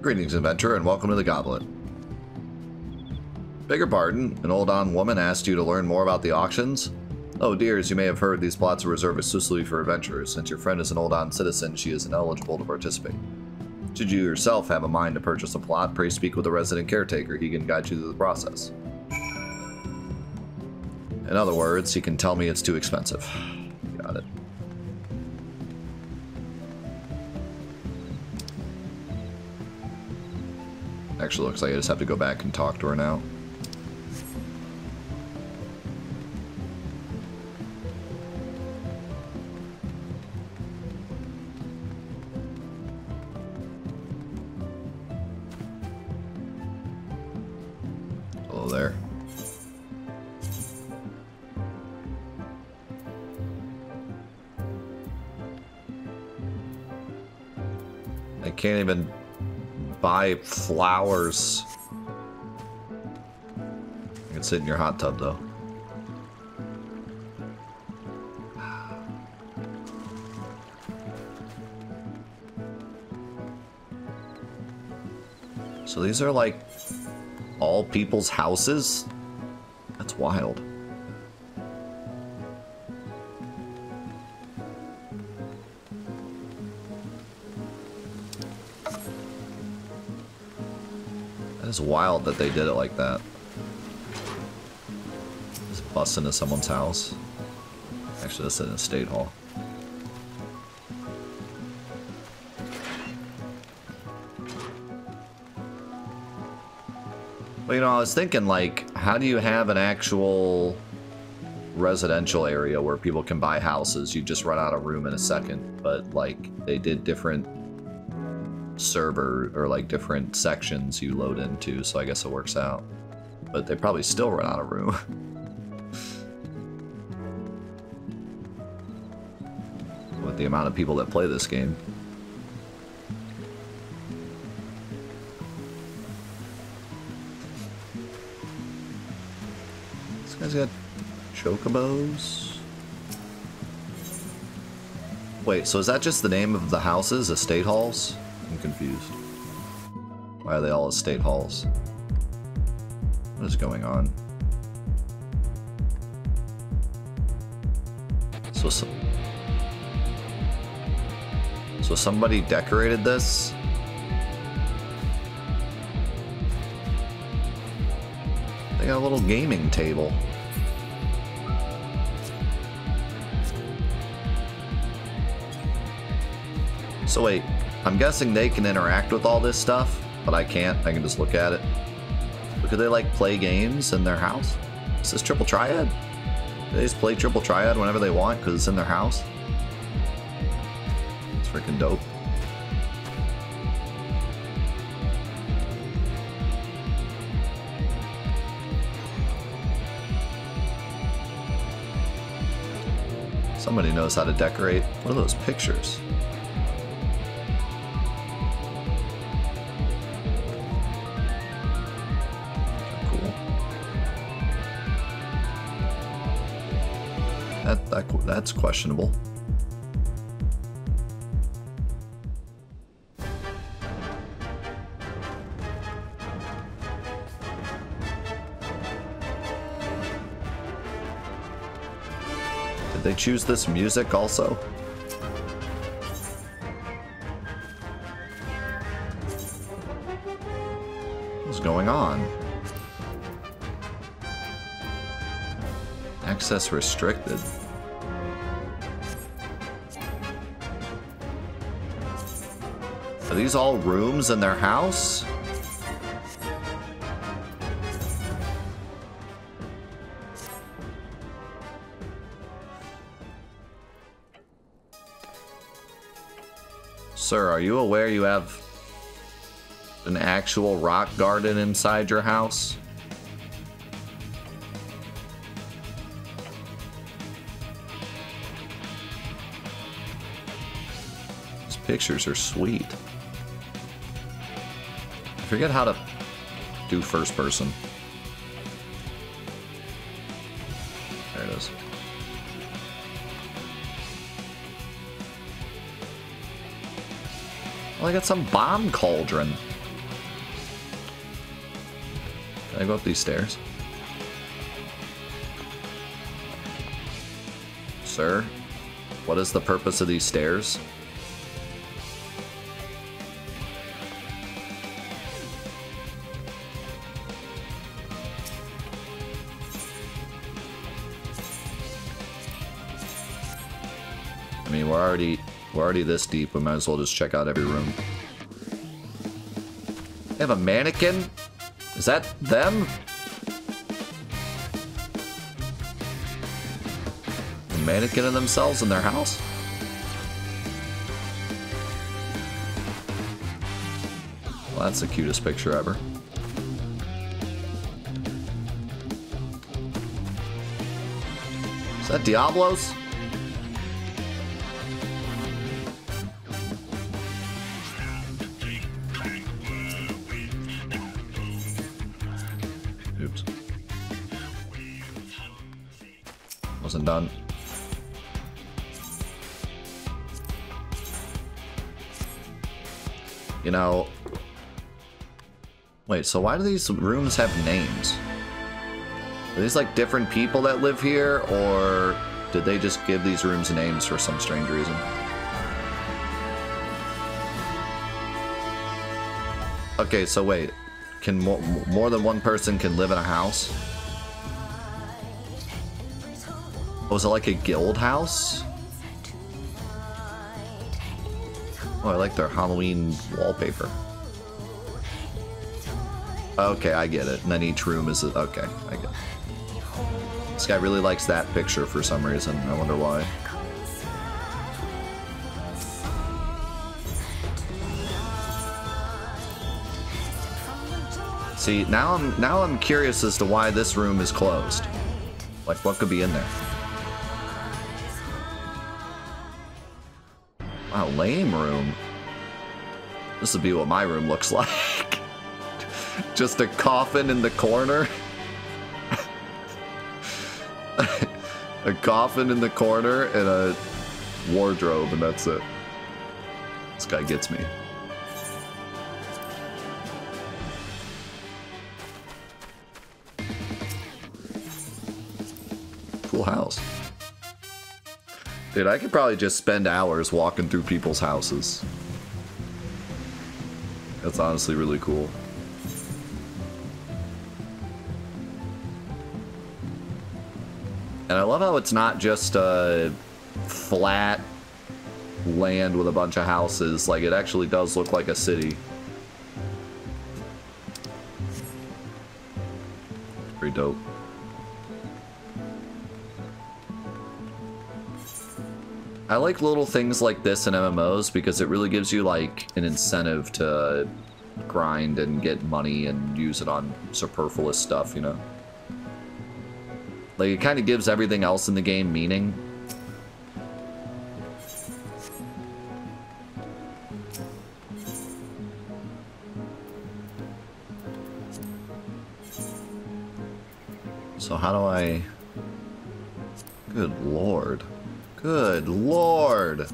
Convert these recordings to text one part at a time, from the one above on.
Greetings, adventurer, and welcome to the Goblet. Beg your pardon, an old-on woman asked you to learn more about the auctions? Oh dear, as you may have heard, these plots are reserved exclusively for adventurers. Since your friend is an old-on citizen, she is ineligible to participate. Should you yourself have a mind to purchase a plot, pray speak with the resident caretaker. He can guide you through the process. In other words, he can tell me it's too expensive. Got it. Actually, looks like I just have to go back and talk to her now. Hello there. I can't even buy flowers. You can sit in your hot tub though. So these are like all people's houses? That's wild. It's wild that they did it like that. Just bust into someone's house. Actually, this is an estate hall. Well, you know, I was thinking, like, how do you have an actual residential area where people can buy houses? You just run out of room in a second. But, like, they did different server or like different sections you load into, so I guess it works out. But they probably still run out of room. With the amount of people that play this game. This guy's got chocobos. Wait, so is that just the name of the houses? Estate halls? I'm confused. Why are they all estate halls? What is going on? So somebody decorated this? They got a little gaming table. So wait, I'm guessing they can interact with all this stuff, but I can't. I can just look at it. But could they like play games in their house? Is this Triple Triad? Do they just play Triple Triad whenever they want because it's in their house? It's freaking dope. Somebody knows how to decorate. What are those pictures? That's questionable. Did they choose this music also? What's going on? Access restricted. Are these all rooms in their house? Sir, are you aware you have an actual rock garden inside your house? These pictures are sweet. I forget how to do first person. There it is. Well, I got some bomb cauldron. Can I go up these stairs? Sir, what is the purpose of these stairs? I mean, we're already this deep. We might as well just check out every room. They have a mannequin? Is that them? A mannequin of themselves in their house? Well, that's the cutest picture ever. Is that Diablo's? Oops. Wasn't done. You know... Wait, so why do these rooms have names? Are these like different people that live here, or did they just give these rooms names for some strange reason? Okay, so wait. Can more than one person can live in a house? Was it like a guild house? Oh, I like their Halloween wallpaper. Okay, I get it. And then each room is... Okay, I get it. This guy really likes that picture for some reason. I wonder why. See, now I'm curious as to why this room is closed. Like, what could be in there? Wow, lame room. This would be what my room looks like. Just a coffin in the corner. A coffin in the corner and a wardrobe, and that's it. This guy gets me. Cool house. Dude, I could probably just spend hours walking through people's houses. That's honestly really cool. And I love how it's not just a flat land with a bunch of houses. Like, it actually does look like a city. Pretty dope. I like little things like this in MMOs because it really gives you, like, an incentive to grind and get money and use it on superfluous stuff, you know? Like, it kind of gives everything else in the game meaning. So how do I... Good lord. Good lord!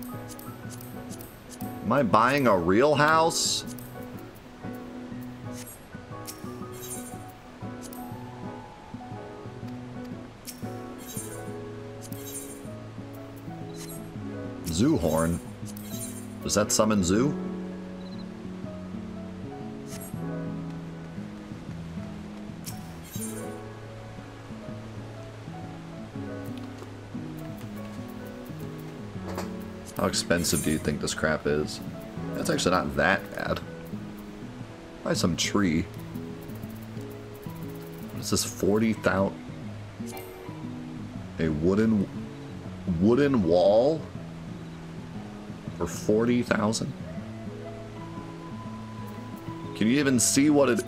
Am I buying a real house? Zoo horn. Does that summon Zoo? How expensive do you think this crap is? That's actually not that bad. Buy some tree. What is this, 40,000? A wooden wall? For 40,000? Can you even see what it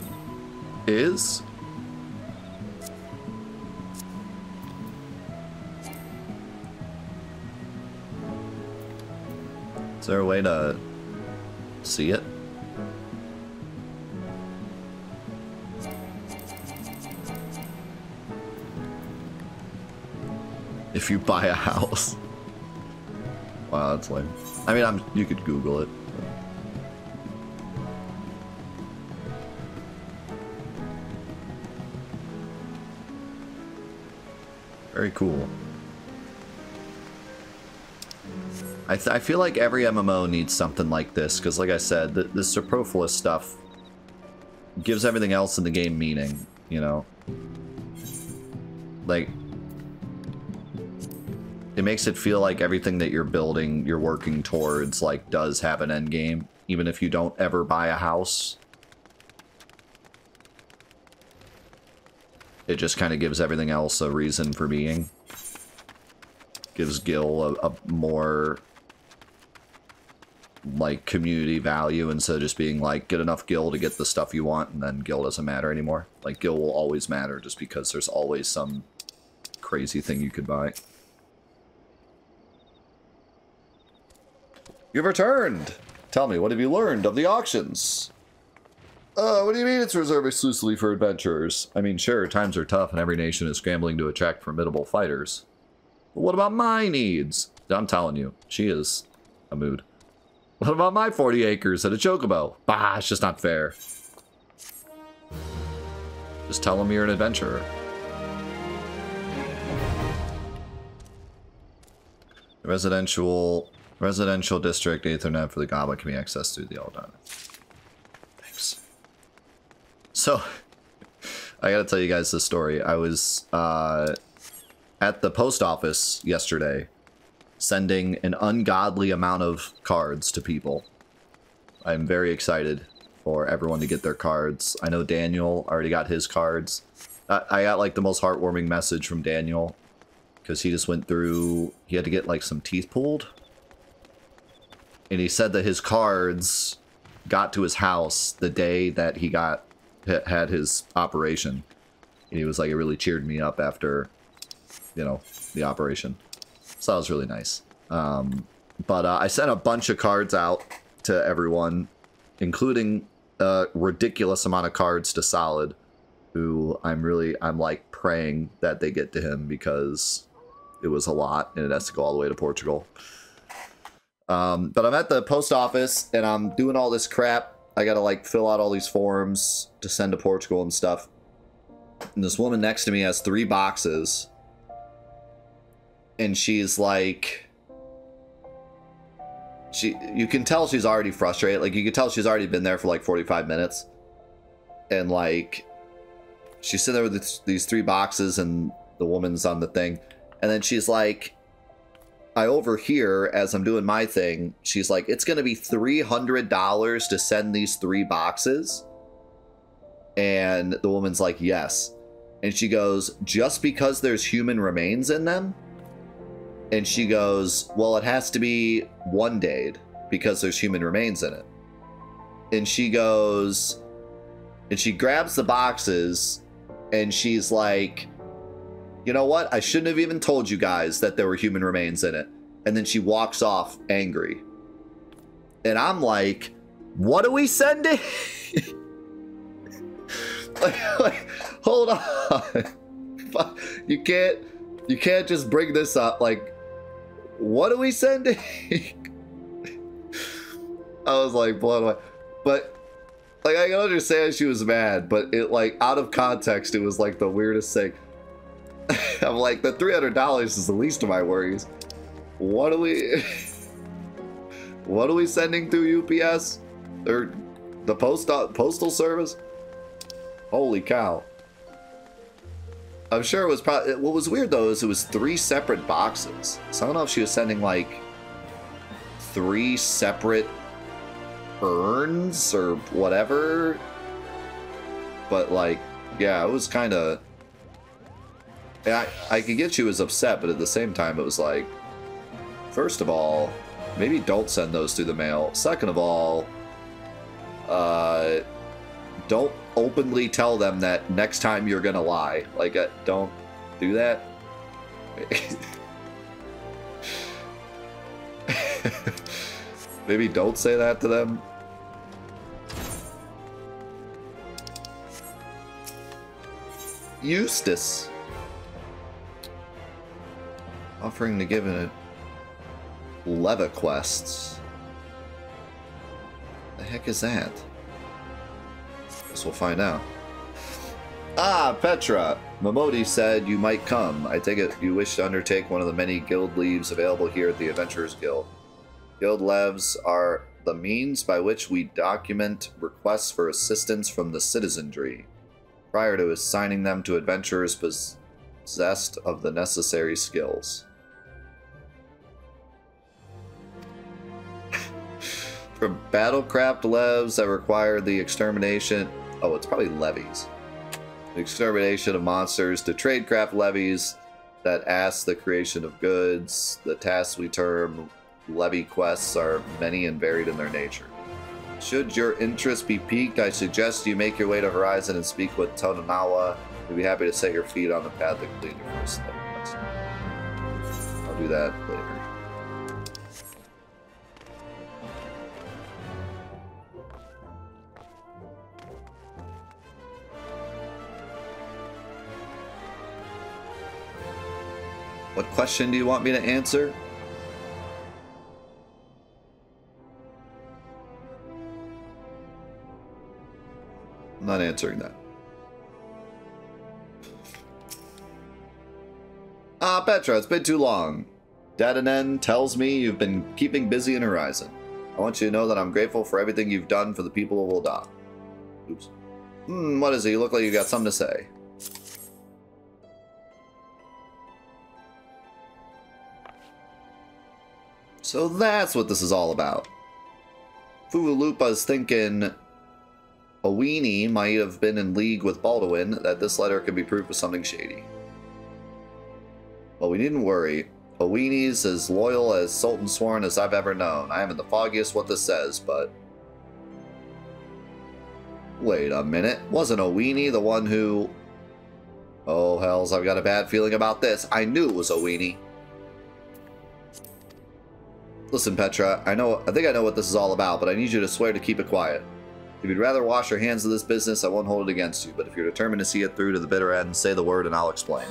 is? Is there a way to see it? If you buy a house. Wow, that's lame. I mean, you could Google it. Very cool. I feel like every MMO needs something like this, because like I said, the superfluous stuff gives everything else in the game meaning, you know? Like, it makes it feel like everything that you're building, you're working towards, like, does have an end game, even if you don't ever buy a house. It just kind of gives everything else a reason for being. Gives Gil a more, like, community value instead of just being like, get enough Gil to get the stuff you want, and then Gil doesn't matter anymore. Like, Gil will always matter just because there's always some crazy thing you could buy. You've returned! Tell me, what have you learned of the auctions? What do you mean it's reserved exclusively for adventurers? I mean, sure, times are tough and every nation is scrambling to attract formidable fighters. But what about my needs? I'm telling you, she is a mood. What about my 40 acres and a chocobo? Bah, it's just not fair. Just tell them you're an adventurer. Residential district, Ethernet for the goblin can be accessed through the Eldon. Thanks. So, I gotta tell you guys this story. I was at the post office yesterday, sending an ungodly amount of cards to people. I'm very excited for everyone to get their cards. I know Daniel already got his cards. I got like the most heartwarming message from Daniel, because he just went through, he had to get like some teeth pulled. And he said that his cards got to his house the day that he had his operation. And he was like, it really cheered me up after, you know, the operation. So that was really nice. But I sent a bunch of cards out to everyone, including a ridiculous amount of cards to Solid, who I'm like praying that they get to him because it was a lot and it has to go all the way to Portugal. But I'm at the post office and I'm doing all this crap. I gotta like fill out all these forms to send to Portugal and stuff. And this woman next to me has 3 boxes. And she's like, you can tell she's already frustrated. Like, you can tell she's already been there for like 45 minutes. And like, she's sitting there with these 3 boxes and the woman's on the thing. And then she's like, I overhear as I'm doing my thing, she's like, it's going to be $300 to send these 3 boxes. And the woman's like, yes. And she goes, just because there's human remains in them? And she goes, well, it has to be 1 dayed because there's human remains in it. And she goes, and she grabs the boxes and she's like, you know what? I shouldn't have even told you guys that there were human remains in it. And then she walks off angry. And I'm like, what are we sending? like, hold on. You can't just bring this up. Like, what are we sending? I was like blown away. But like, I can understand she was mad, but it like out of context, it was like the weirdest thing. I'm like, the $300 is the least of my worries. What are we sending through UPS or the postal service? Holy cow. I'm sure it was probably, what was weird though is it was 3 separate boxes. So I don't know if she was sending like 3 separate urns or whatever. But like, yeah, it was kind of, I could get she was upset, but at the same time it was like, first of all, maybe don't send those through the mail. Second of all, don't openly tell them that next time you're gonna lie. Like, don't do that. Maybe don't say that to them. Eustace. Offering to give it Leva quests. The heck is that? Guess we'll find out. Ah, Petra. Momodi said you might come. I take it you wish to undertake one of the many guild leaves available here at the Adventurers Guild. Guild leaves are the means by which we document requests for assistance from the citizenry, prior to assigning them to adventurers possessed of the necessary skills. From battlecraft leves that require the extermination... Oh, it's probably levies. The extermination of monsters, to tradecraft levies that ask the creation of goods. The tasks we term levy quests are many and varied in their nature. Should your interest be piqued, I suggest you make your way to Horizon and speak with Totonawa. We'd be happy to set your feet on the path to complete your first step. I'll do that later. What question do you want me to answer? I'm not answering that. Ah, Petra, it's been too long. Dadanen tells me you've been keeping busy in Horizon. I want you to know that I'm grateful for everything you've done for the people of Ul'dah. Oops. What is it? You look like you got something to say. So that's what this is all about. Fuulupa's thinking Owini might have been in league with Baldwin, that this letter could be proof of something shady. Well, we needn't worry. Owini's as loyal as Sultan Sworn as I've ever known. I haven't the foggiest what this says, but... Wait a minute. Wasn't Owini the one who... Oh, hells, I've got a bad feeling about this. I knew it was Owini. Listen, Petra, I think I know what this is all about, but I need you to swear to keep it quiet. If you'd rather wash your hands of this business, I won't hold it against you, but if you're determined to see it through to the bitter end, say the word and I'll explain.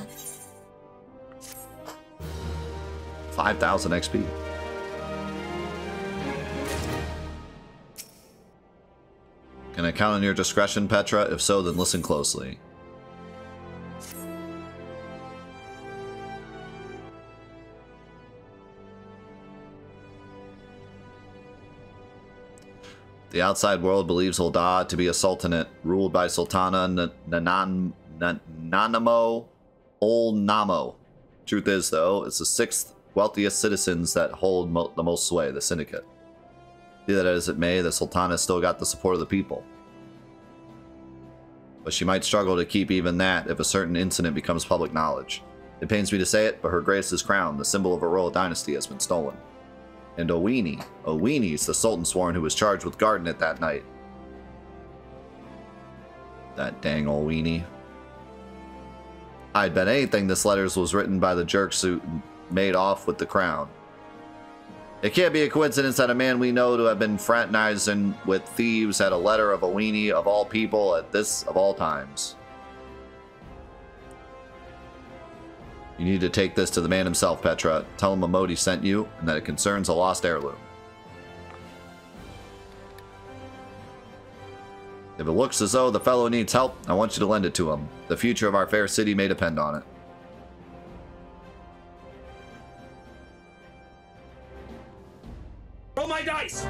5,000 XP. Can I count on your discretion, Petra? If so, then listen closely. The outside world believes Ul'dah to be a sultanate ruled by Sultana Nanamo Ol Namo. Truth is, though, it's the sixth wealthiest citizens that hold the most sway, the syndicate. Be that as it may, the Sultana still got the support of the people. But she might struggle to keep even that if a certain incident becomes public knowledge. It pains me to say it, but her Grace's crown, the symbol of a royal dynasty, has been stolen. And Owini's the Sultan Sworn who was charged with guarding it that night. That dang Owini. I'd bet anything this letter was written by the jerks who made off with the crown. It can't be a coincidence that a man we know to have been fraternizing with thieves had a letter of Owini of all people at this of all times. You need to take this to the man himself, Petra. Tell him Momodi sent you, and that it concerns a lost heirloom. If it looks as though the fellow needs help, I want you to lend it to him. The future of our fair city may depend on it. Roll my dice!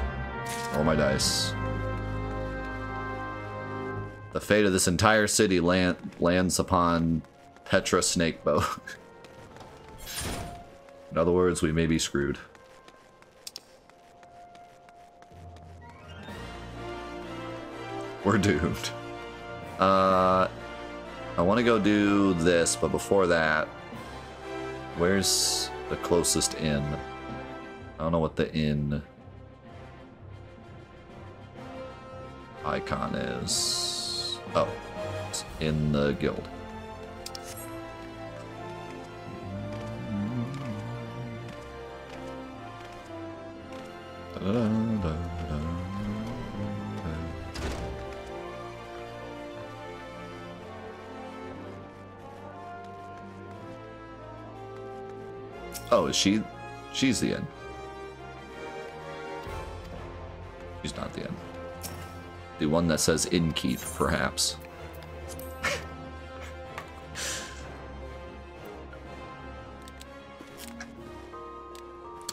Roll my dice. The fate of this entire city lands upon Petra Snakebow. In other words, we may be screwed. We're doomed. I want to go do this, but before that, where's the closest inn? I don't know what the inn icon is. Oh, it's in the guild. Oh, is she? She's the end. She's not the end. The one that says innkeep, perhaps.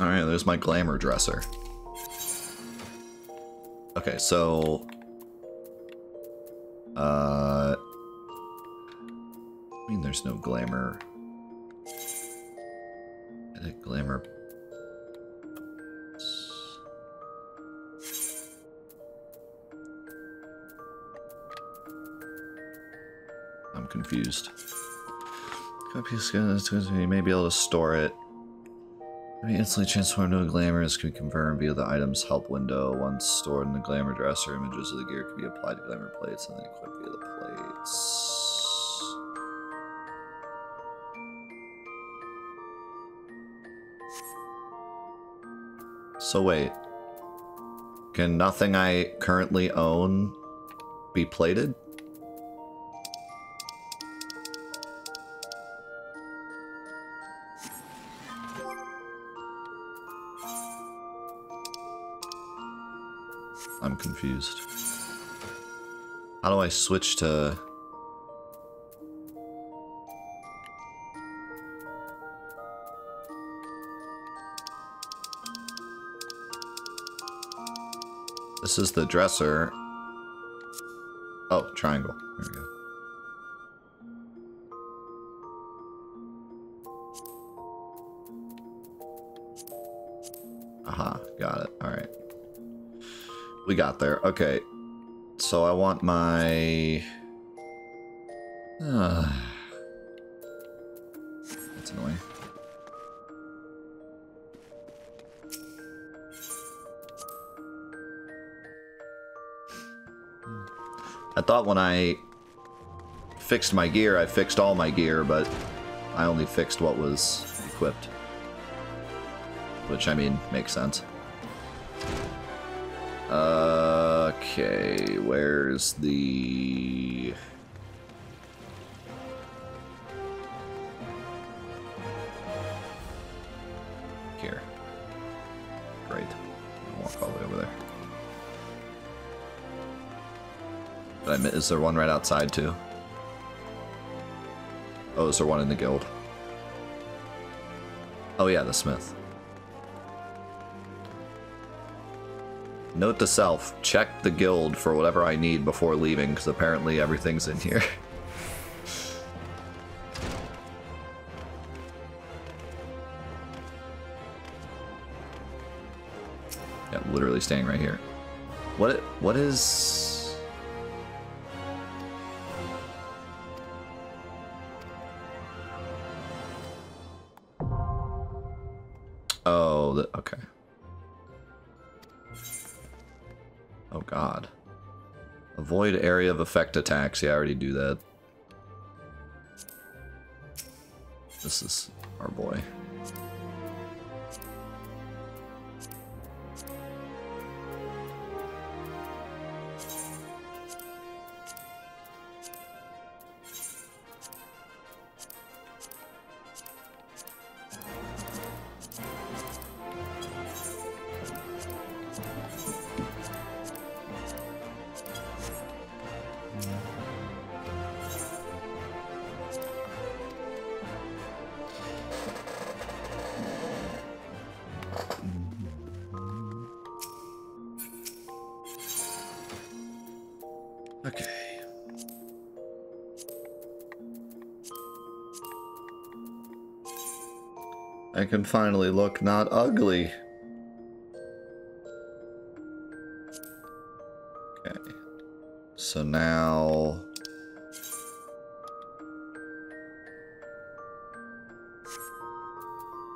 Alright, there's my glamour dresser. Okay, so... I mean, there's no glamour. Edit glamour. I'm confused. Copy skin, you may be able to store it. Maybe instantly transform to a glamour. This can be confirmed via the items help window. Once stored in the glamour dresser, images of the gear can be applied to glamour plates and then equipped via the plates. So wait, can nothing I currently own be plated? I'm confused. How do I switch to... This is the dresser. Oh, triangle. There we go. Aha, got it. Alright. We got there. Okay. So I want my... That's annoying. I thought when I fixed my gear, I fixed all my gear, but I only fixed what was equipped. Which, I mean, makes sense. Okay, where's the... Here. Great. I'll walk all the way over there. Is there one right outside, too? Oh, is there one in the guild? Oh yeah, the smith. Note to self, check the guild for whatever I need before leaving, because apparently everything's in here. Yeah, literally staying right here. What is... Oh, okay. Oh god. Avoid area of effect attacks. Yeah, I already do that. This is our boy. Okay. I can finally look not ugly. Okay. So now...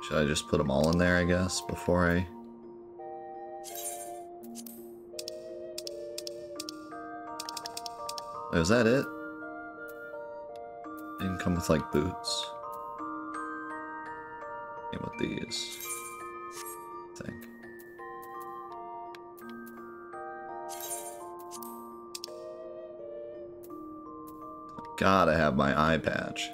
Should I just put them all in there, I guess, before I... Wait, was that it? Didn't come with, like, boots. Came with these. I think. Gotta have my eye patch.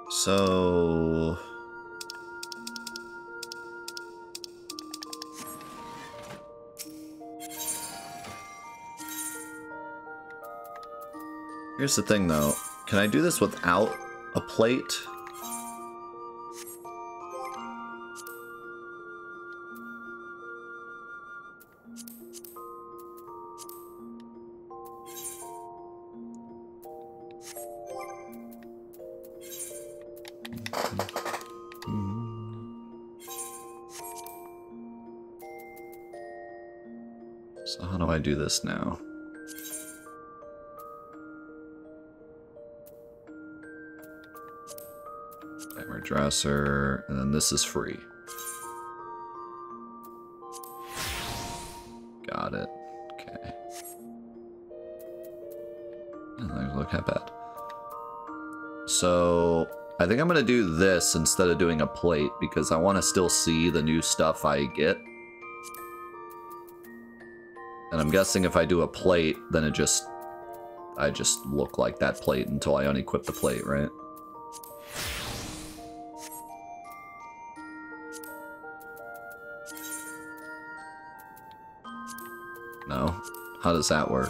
So... Here's the thing, though. Can I do this without a plate? So how do I do this now? Timer dresser, and then this is free. Got it. Okay. And look how bad. So I think I'm gonna do this instead of doing a plate because I want to still see the new stuff I get. And I'm guessing if I do a plate, then I just look like that plate until I unequip the plate, right? No? How does that work?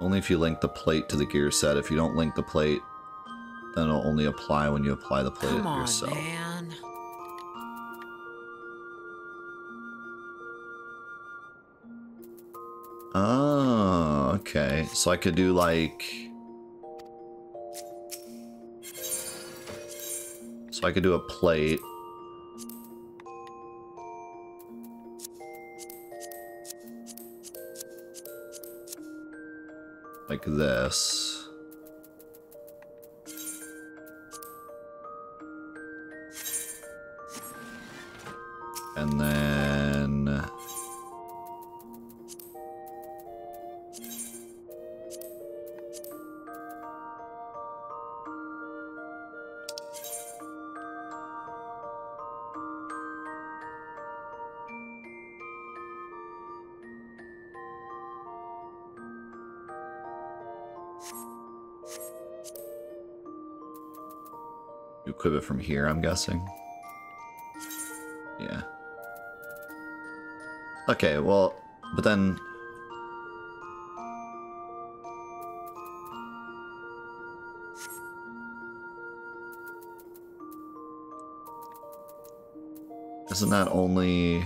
Only if you link the plate to the gear set. If you don't link the plate, then it'll only apply when you apply the plate yourself. Come on, man. Oh, okay. So I could do like... So I could do a plate. Like this. And then... You equip it from here, I'm guessing. Yeah. Okay, well, but then... Isn't that only...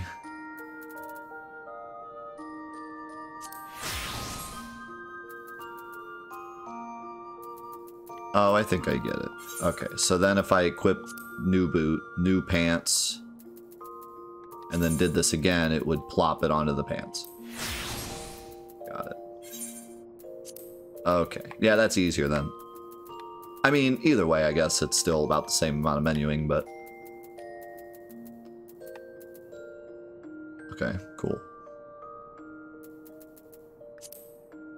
Oh, I think I get it. Okay, so then if I equip new boot, new pants, and then did this again, it would plop it onto the pants. Got it. Okay, yeah, that's easier then. I mean, either way, I guess it's still about the same amount of menuing, but... Okay, cool.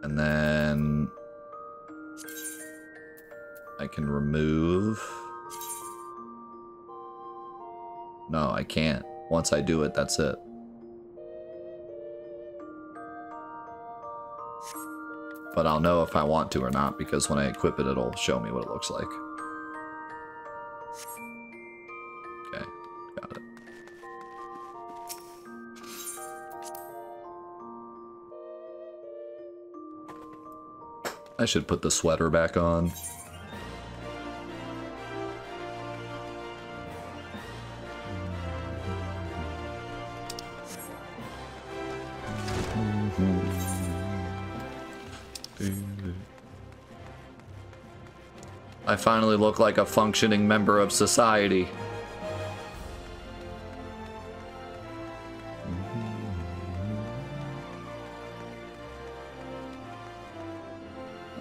And then... I can remove... No, I can't. Once I do it, that's it. But I'll know if I want to or not, because when I equip it, it'll show me what it looks like. Okay, got it. I should put the sweater back on. I finally look like a functioning member of society.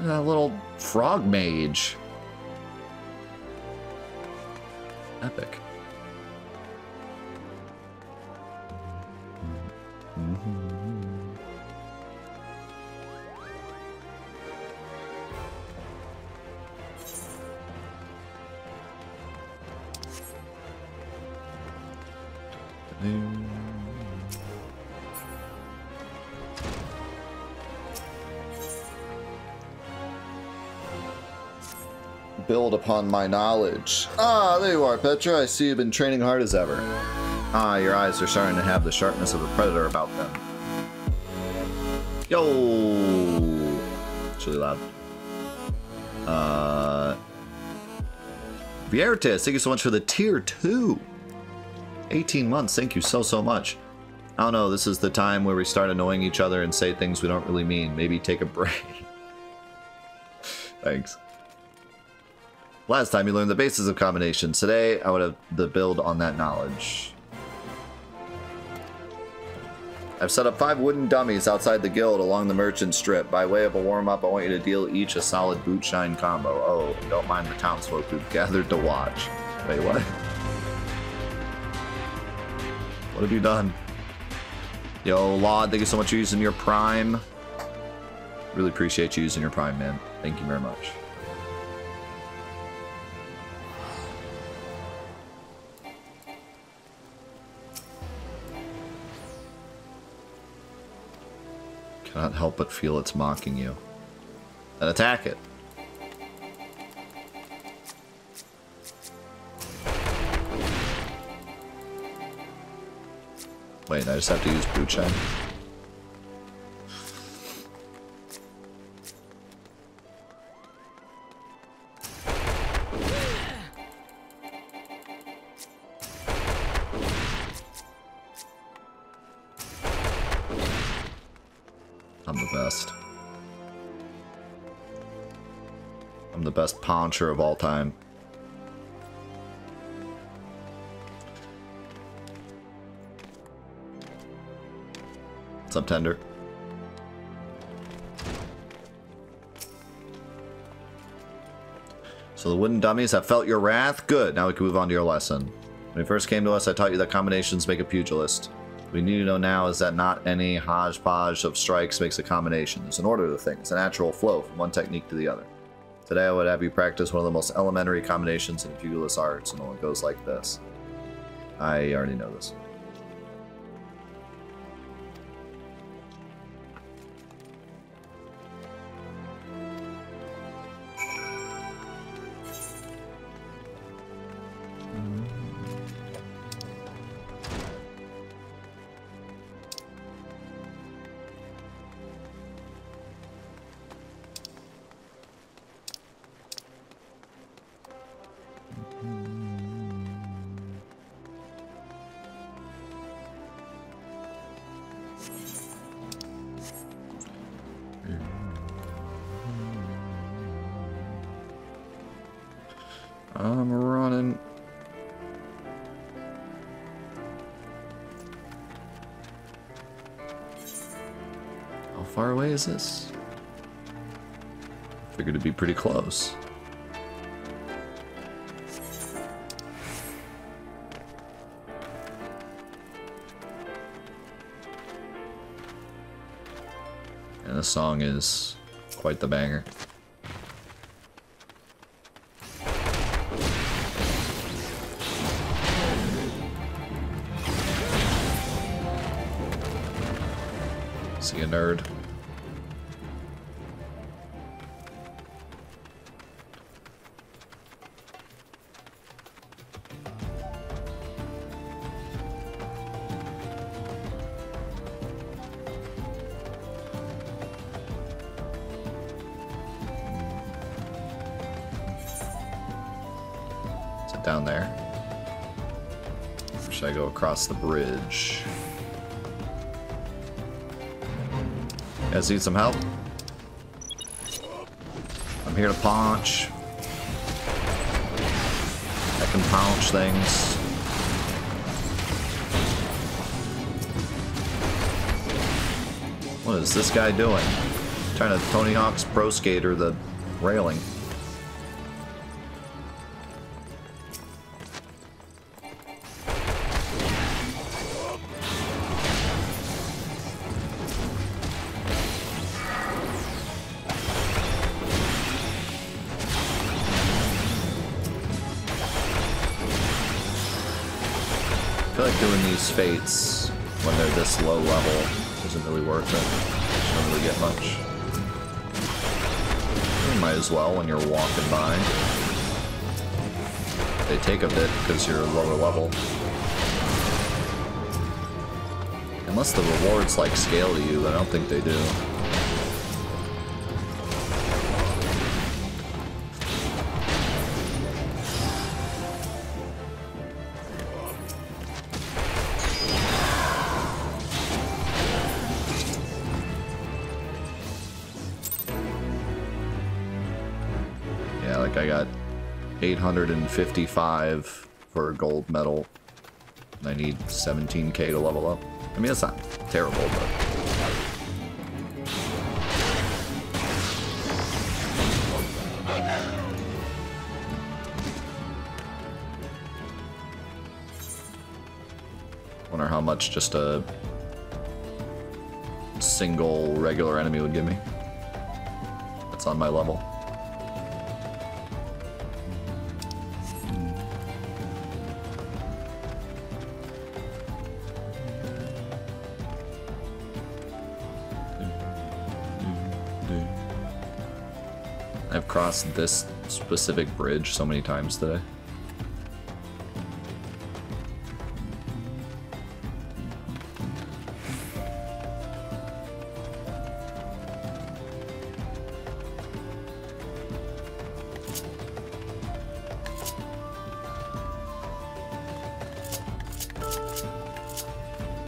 That little frog mage. Epic. build upon my knowledge. Ah, there you are, Petra. I see you've been training hard as ever. Ah, your eyes are starting to have the sharpness of a predator about them. Yo! It's really loud. Viertes, thank you so much for the tier 2. 18 months, thank you so much. I don't know, this is the time where we start annoying each other and say things we don't really mean. Maybe take a break. Thanks. Last time you learned the basis of combinations. Today, I would have the build on that knowledge. I've set up 5 wooden dummies outside the guild along the merchant strip. By way of a warm-up, I want you to deal each a solid boot shine combo. Oh, and don't mind the townsfolk who've gathered to watch. Wait, what? What have you done? Yo, Laud, thank you so much for using your Prime. Really appreciate you using your Prime, man. Thank you very much. Cannot help but feel it's mocking you. Then attack it. Wait, I just have to use boot shine. I'm the best. I'm the best puncher of all time. What's up, Tender? So the wooden dummies have felt your wrath? Good, now we can move on to your lesson. When you first came to us, I taught you that combinations make a pugilist. What we need to know now is that not any hodgepodge of strikes makes a combination. There's an order to things, a natural flow from one technique to the other. Today I would have you practice one of the most elementary combinations in pugilist arts, and it goes like this. I already know this. I'm running. How far away is this? Figured it'd be pretty close. And the song is quite the banger. See a nerd. Is it down there? Or should I go across the bridge? You guys need some help? I'm here to punch. I can punch things. What is this guy doing? Trying to Tony Hawk's Pro Skater the railing. I feel like doing these fates when they're this low level isn't really worth it. Don't really get much. You might as well when you're walking by. They take a bit because you're lower level. Unless the rewards like scale to you, but I don't think they do. Yeah, like I got 855 for a gold medal, and I need 17k to level up. I mean, that's not terrible, but... Wonder how much just a single regular enemy would give me. That's on my level. I've crossed this specific bridge so many times today.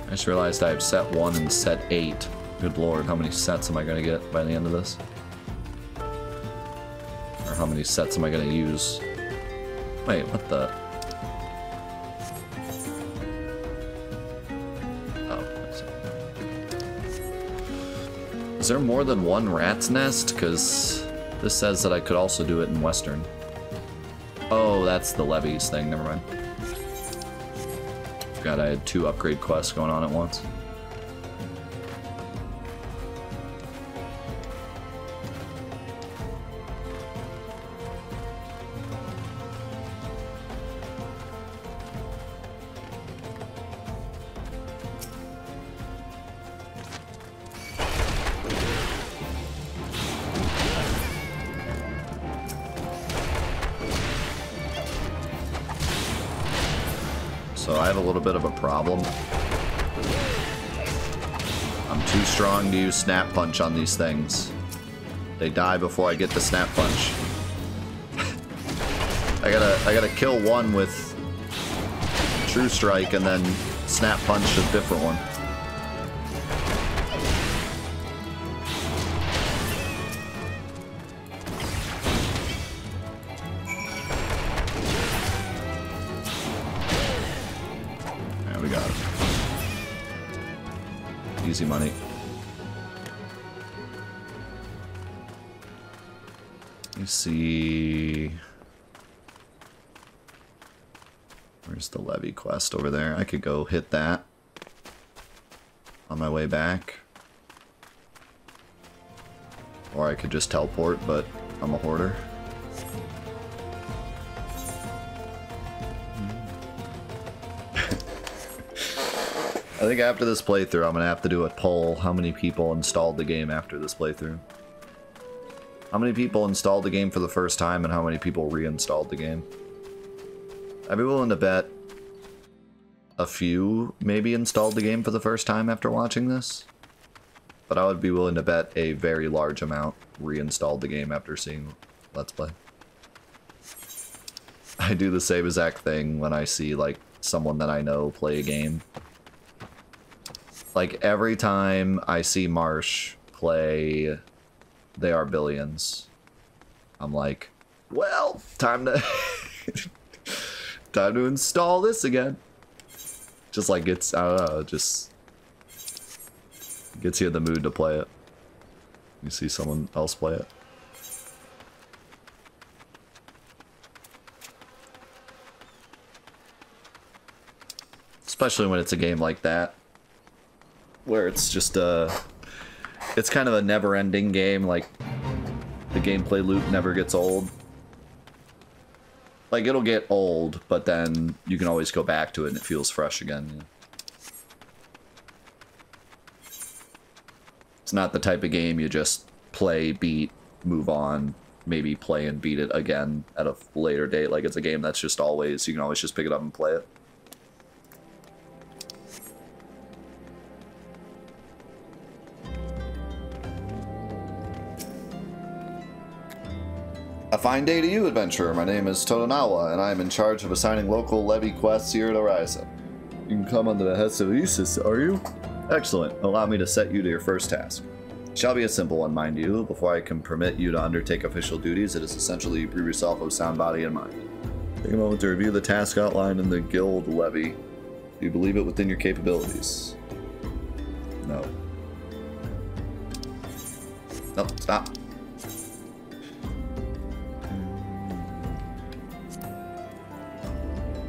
I just realized I have set 1 and set 8. Good lord, how many sets am I gonna get by the end of this? Or how many sets am I gonna use? Wait, what the? Oh, I see. Is there more than one rat's nest? Because this says that I could also do it in Western. Oh, that's the levies thing, never mind. Forgot I had 2 upgrade quests going on at once. So I have a little bit of a problem. I'm too strong to use snap punch on these things. They die before I get the snap punch. I gotta kill one with true strike and then snap punch a different one. Easy money. Let me see. Where's the levy quest over there? I could go hit that on my way back. Or I could just teleport, but I'm a hoarder. I think after this playthrough, I'm gonna have to do a poll. How many people installed the game after this playthrough? How many people installed the game for the first time, and how many people reinstalled the game? I'd be willing to bet a few maybe installed the game for the first time after watching this. But I would be willing to bet a very large amount reinstalled the game after seeing Let's Play. I do the same exact thing when I see, like, someone that I know play a game. Like, every time I see Marsh play They Are Billions, I'm like, well, time to time to install this again. Just like it's, I don't know, just gets you in the mood to play it. You see someone else play it. Especially when it's a game like that, where it's just it's kind of a never-ending game. Like, the gameplay loop never gets old. Like, it'll get old, but then you can always go back to it and it feels fresh again. It's not the type of game you just play, beat, move on, maybe play and beat it again at a later date. Like, it's a game that's just always, you can always just pick it up and play it. A fine day to you, adventurer. My name is Totonawa, and I am in charge of assigning local levy quests here at Horizon. You can come under the heads of Isis, are you? Excellent. Allow me to set you to your first task. It shall be a simple one, mind you. Before I can permit you to undertake official duties, it is essential you prove yourself of sound body and mind. Take a moment to review the task outlined in the guild levy. Do you believe it within your capabilities? No. No, stop.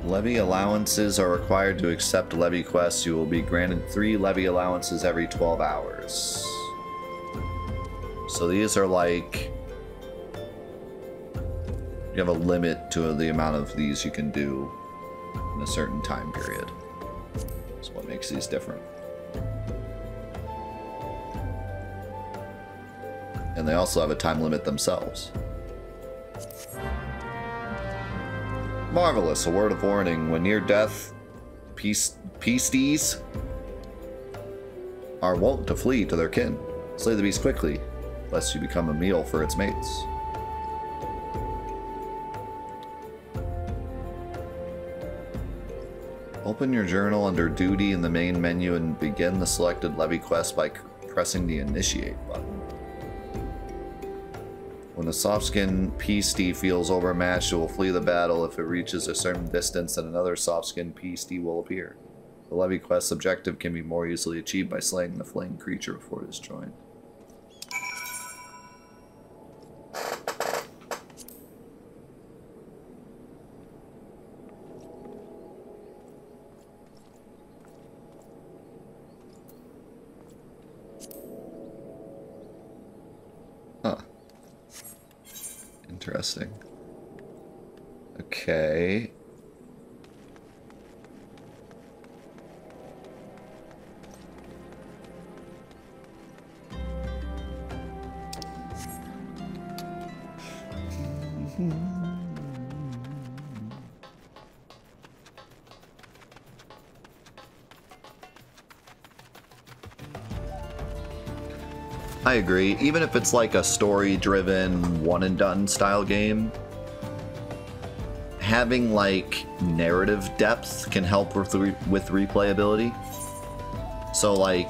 Levy allowances are required to accept levy quests. You will be granted 3 levy allowances every 12 hours. So these are like... you have a limit to the amount of these you can do in a certain time period. That's what makes these different. And they also have a time limit themselves. Marvelous, a word of warning. When near death, beasties are wont to flee to their kin. Slay the beast quickly, lest you become a meal for its mates. Open your journal under duty in the main menu and begin the selected levy quest by pressing the initiate button. When a soft-skinned beastie feels overmatched, it will flee the battle. If it reaches a certain distance, then another soft-skinned beastie will appear. The levy quest's objective can be more easily achieved by slaying the fleeing creature before it is joined. Huh. Interesting. Okay. I agree. Even if it's like a story-driven, one-and-done style game, having like narrative depth can help with replayability. So like,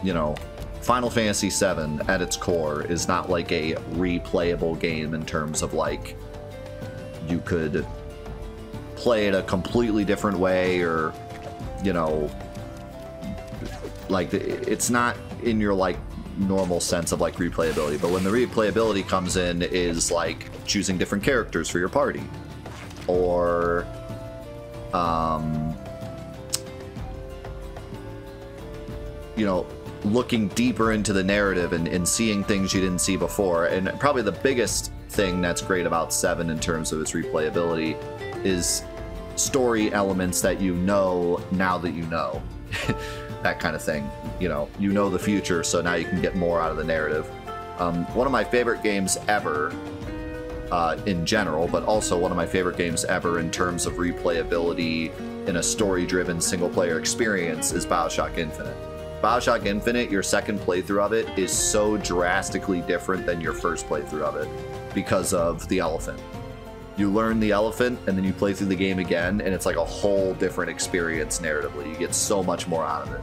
you know, Final Fantasy VII at its core is not like a replayable game in terms of like, you could play it a completely different way, or, you know, like it's not in your like normal sense of like replayability. But when the replayability comes in is like choosing different characters for your party, or you know, looking deeper into the narrative and seeing things you didn't see before. And probably the biggest thing that's great about 7 in terms of its replayability is story elements that you know now that you know. That kind of thing. You know the future, so now you can get more out of the narrative. One of my favorite games ever, in general, but also one of my favorite games ever in terms of replayability in a story-driven single-player experience is BioShock Infinite. BioShock Infinite, your second playthrough of it is so drastically different than your first playthrough of it because of the elephant. You learn the elephant, and then you play through the game again, and it's like a whole different experience narratively. You get so much more out of it.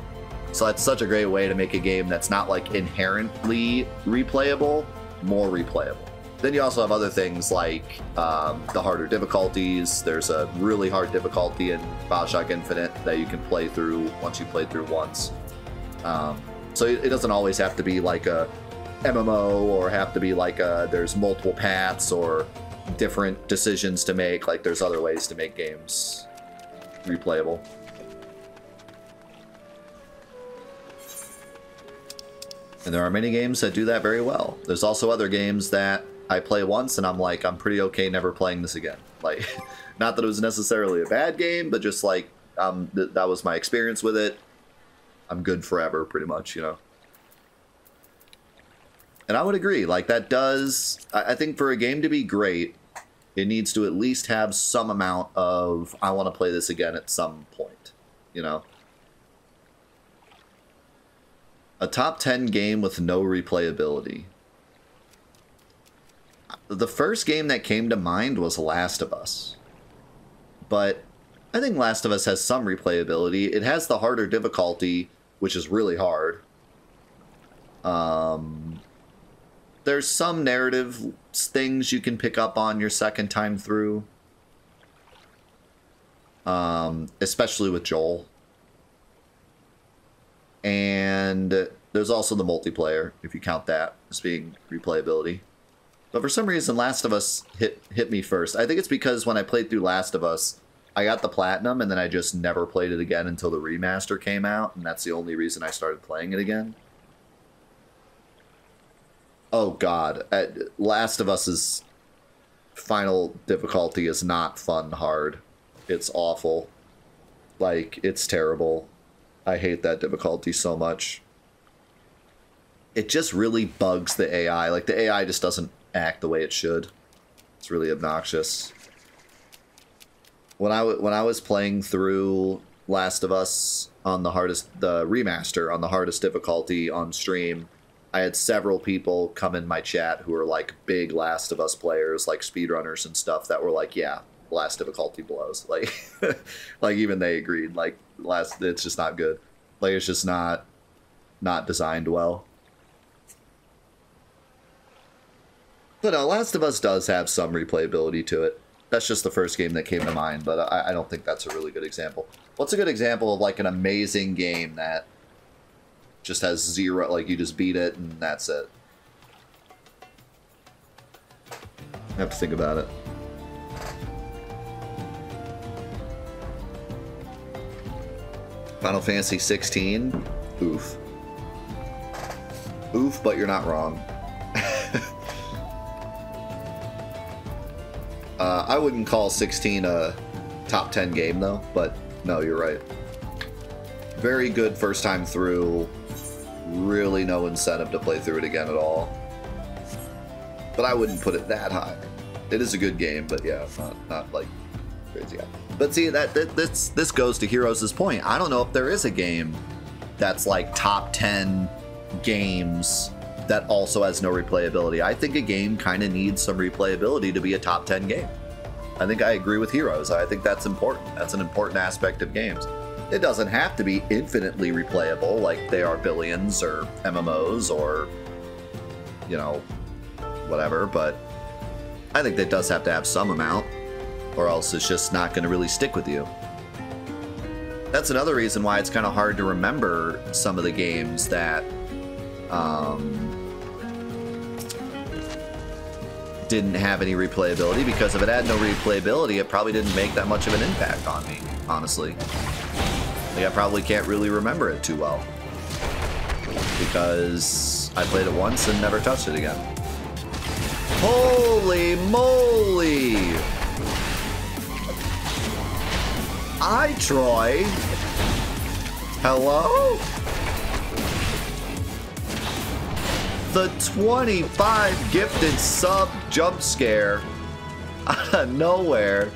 So that's such a great way to make a game that's not like inherently replayable, more replayable. Then you also have other things like the harder difficulties. There's a really hard difficulty in BioShock Infinite that you can play through once you play through once. So it doesn't always have to be like a MMO, or have to be like there's multiple paths or different decisions to make. Like there's other ways to make games replayable. And there are many games that do that very well. There's also other games that I play once and I'm like, I'm pretty okay never playing this again. Like, not that it was necessarily a bad game, but just like, that was my experience with it. I'm good forever, pretty much, you know. And I would agree, like, that does... I think for a game to be great, it needs to at least have some amount of, I want to play this again at some point, you know? A top 10 game with no replayability. The first game that came to mind was Last of Us. But I think Last of Us has some replayability. It has the harder difficulty, which is really hard. There's some narrative things you can pick up on your second time through. Especially with Joel. And there's also the multiplayer, if you count that as being replayability. But for some reason, Last of Us hit me first. I think it's because when I played through Last of Us, I got the Platinum, and then I just never played it again until the remaster came out, and that's the only reason I started playing it again. Oh god, Last of Us's final difficulty is not fun hard. It's awful. Like, it's terrible. I hate that difficulty so much. It just really bugs the AI. Like, the AI just doesn't act the way it should. It's really obnoxious. When I was playing through Last of Us on the remaster on the hardest difficulty on stream, I had several people come in my chat who are like big Last of Us players, like speedrunners and stuff, that were like, yeah, last difficulty blows. Like, like even they agreed. Like, it's just not good. Like, it's just not designed well. But no, Last of Us does have some replayability to it. That's just the first game that came to mind, but I don't think that's a really good example. What's a good example of, like, an amazing game that just has zero, like, you just beat it and that's it? I have to think about it. Final Fantasy XVI? Oof. Oof, but you're not wrong. I wouldn't call 16 a top 10 game, though, but no, you're right. Very good first time through. Really no incentive to play through it again at all. But I wouldn't put it that high. It is a good game, but yeah, not like crazy high. But see, this goes to Heroes' point. I don't know if there is a game that's like top 10 games that also has no replayability. I think a game kind of needs some replayability to be a top 10 game. I think I agree with Heroes. I think that's important. That's an important aspect of games. It doesn't have to be infinitely replayable like they are Billions or MMOs or, you know, whatever, but I think that does have to have some amount, or else it's just not going to really stick with you. That's another reason why it's kind of hard to remember some of the games that didn't have any replayability, because if it had no replayability, it probably didn't make that much of an impact on me, honestly. Like, I probably can't really remember it too well, because I played it once and never touched it again. Holy moly! Hi, Troy. Hello? The 25 gifted sub jump scare out of nowhere.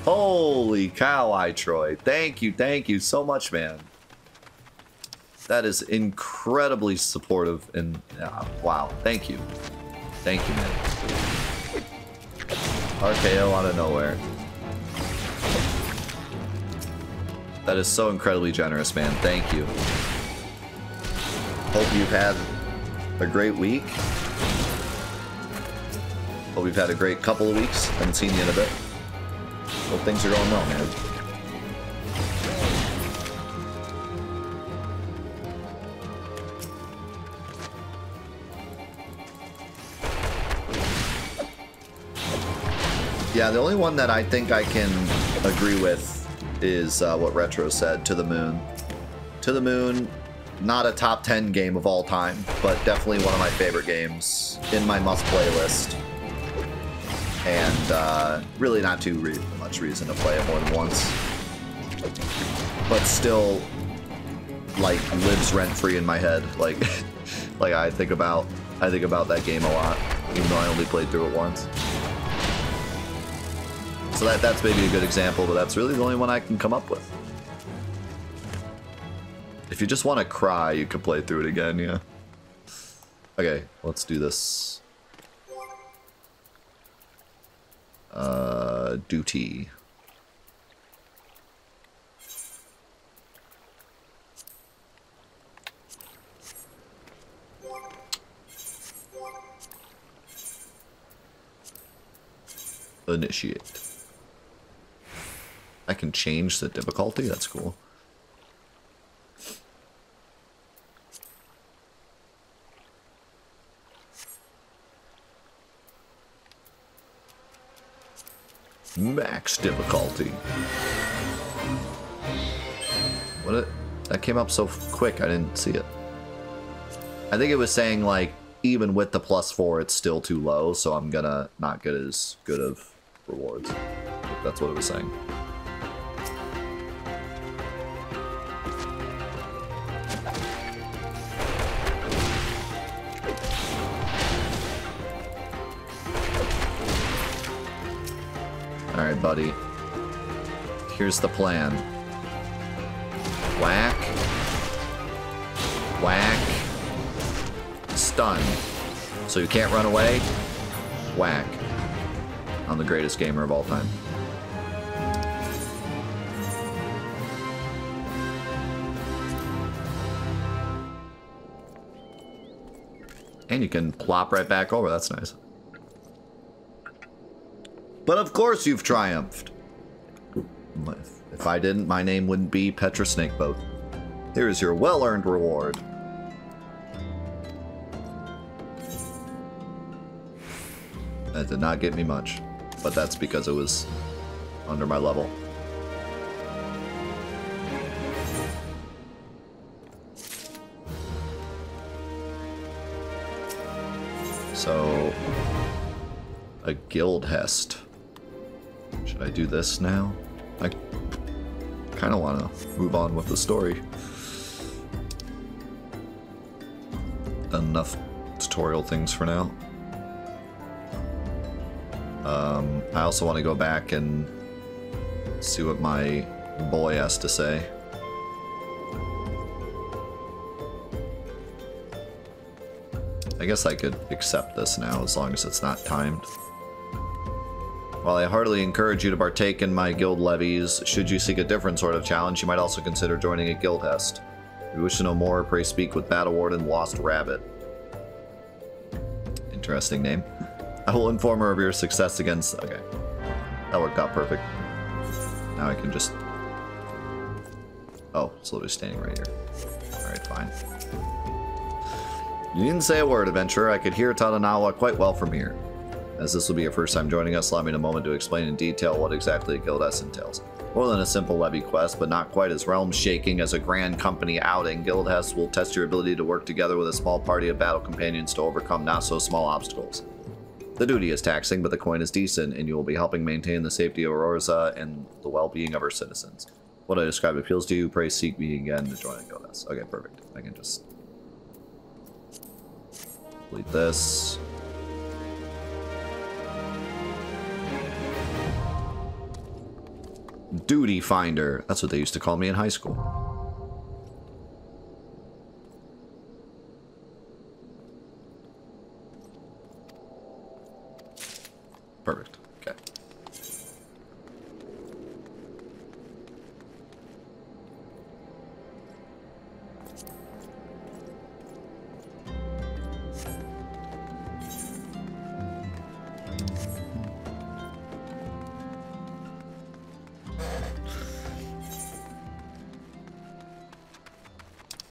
Holy cow, Troy. Thank you so much, man. That is incredibly supportive and wow, thank you. Thank you, man. RKO out of nowhere. That is so incredibly generous, man. Thank you. Hope you've had a great week. Hope you've had a great couple of weeks. Haven't seen you in a bit. Hope things are going well, man. Yeah, the only one that I think I can agree with is what Retro said, To the Moon. To the Moon, not a top 10 game of all time, but definitely one of my favorite games in my must-play list. And really not too much reason to play it more than once. But still, like, lives rent-free in my head. Like, like I think about I think about that game a lot, even though I only played through it once. So that's maybe a good example, but that's really the only one I can come up with. If you just want to cry, you can play through it again, yeah. Okay, let's do this. Duty. Initiate. I can change the difficulty, that's cool. Max difficulty. What? That came up so quick, I didn't see it. I think it was saying, like, even with the +4, it's still too low, so I'm gonna not get as good of rewards. That's what it was saying. Alright, buddy. Here's the plan. Whack. Whack. Stun. So you can't run away? Whack. I'm the greatest gamer of all time. And you can plop right back over, that's nice. But of course you've triumphed. If I didn't, my name wouldn't be Petra Snakeboat. Here is your well-earned reward. That did not get me much, but that's because it was under my level. So, a guild hest. Should I do this now? I kind of want to move on with the story. Done enough tutorial things for now. I also want to go back and see what my boy has to say. I guess I could accept this now as long as it's not timed. While I heartily encourage you to partake in my guild levies, should you seek a different sort of challenge, you might also consider joining a guild hest. If you wish to know more, pray speak with Battle Warden Lost Rabbit. Interesting name. I will inform her of your success against... Okay. That worked out perfect. Now I can just... Oh, it's literally standing right here. Alright, fine. You didn't say a word, adventurer. I could hear Tadanawa quite well from here. As this will be your first time joining us, allow me a moment to explain in detail what exactly a guild hest entails. More than a simple levy quest, but not quite as realm-shaking as a grand company outing, guild hests will test your ability to work together with a small party of battle companions to overcome not-so-small obstacles. The duty is taxing, but the coin is decent, and you will be helping maintain the safety of Aurora and the well-being of her citizens. What I describe appeals to you, pray seek me again to join a guild hest. Okay, perfect. I can just... delete this. Duty Finder. That's what they used to call me in high school. Perfect. Okay.